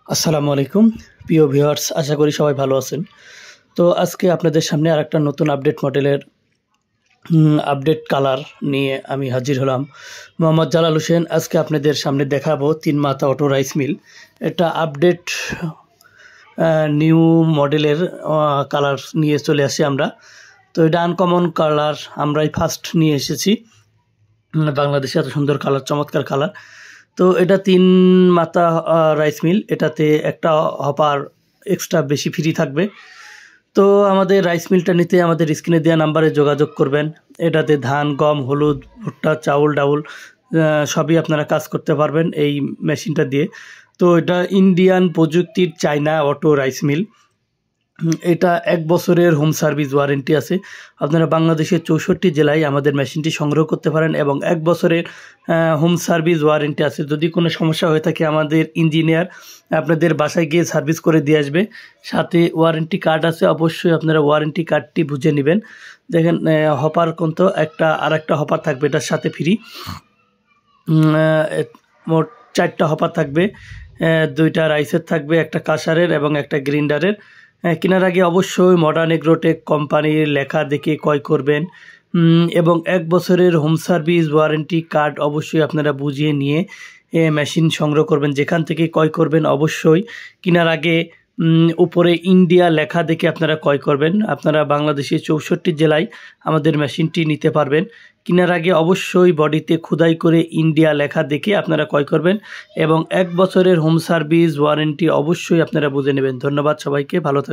আসসালামু আলাইকুম প্রিয় ভিউয়ার্স, আশা করি সবাই ভালো আছেন। তো আজকে আপনাদের সামনে আরেকটা নতুন আপডেট মডেলের আপডেট কালার নিয়ে আমি হাজির হলাম। মোহাম্মদ জালাল হোসেন। আজকে আপনাদের সামনে দেখাবো 3 মাথা অটো রাইস মিল। এটা আপডেট নিউ মডেলের কালার নিয়ে চলে আসি আমরা। তো এটা আনকমন কালার, আমরাই ফার্স্ট নিয়ে এসেছি বাংলাদেশে। এত সুন্দর কালার, চমৎকার কালার। তো এটা 3 মাথা রাইস মিল। এটাতে একটা হপার এক্সট্রা বেশি ফ্রি থাকবে। তো আমাদের রাইস মিলটা নিতে আমাদের স্ক্রিনে দেওয়া নাম্বারে যোগাযোগ করবেন। এটাতে ধান, গম, হলুদ, ভুট্টা, চাউল, ডাউল সবই আপনারা কাজ করতে পারবেন এই মেশিনটা দিয়ে। তো এটা ইন্ডিয়ান প্রযুক্তির চায়না অটো রাইস মিল। এটা 1 বছরের হোম সার্ভিস ওয়ারেন্টি আছে। আপনারা বাংলাদেশের 64 জেলায় আমাদের মেশিনটি সংগ্রহ করতে পারেন এবং 1 বছরের হোম সার্ভিস ওয়ারেন্টি আছে। যদি কোনো সমস্যা হয়ে থাকে আমাদের ইঞ্জিনিয়ার আপনাদের বাসায় গিয়ে সার্ভিস করে দিয়ে আসবে। সাথে ওয়ারেন্টি কার্ড আছে, অবশ্যই আপনারা ওয়ারেন্টি কার্ডটি বুঝে নেবেন। দেখেন হপার কিন্তু আরেকটা হপার থাকবে এটার সাথে ফ্রি। মোট 4টা হপার থাকবে, 2টা রাইসের থাকবে, একটা কাসারের এবং একটা গ্রিন্ডারের। কেনার আগে অবশ্যই মডার্ন এগ্রোটেক কোম্পানির লেখা দেখে ক্রয় করবেন এবং 1 বছরের হোম সার্ভিস ওয়ারেন্টি কার্ড অবশ্যই আপনারা বুঝিয়ে নিয়ে মেশিন সংগ্রহ করবেন। যেখান থেকে ক্রয় করবেন অবশ্যই কেনার আগে উপরে ইন্ডিয়া লেখা দেখে আপনারা ক্রয় করবেন। আপনারা বাংলাদেশের 64 জেলায় আমাদের মেশিনটি নিতে পারবেন। কেনার আগে অবশ্যই বডিতে খোদাই করে ইন্ডিয়া লেখা দেখে আপনারা ক্রয় করবেন এবং 1 বছরের হোম সার্ভিস ওয়ারেন্টি অবশ্যই আপনারা বুঝে নেবেন। ধন্যবাদ সবাইকে, ভালো থাকবেন।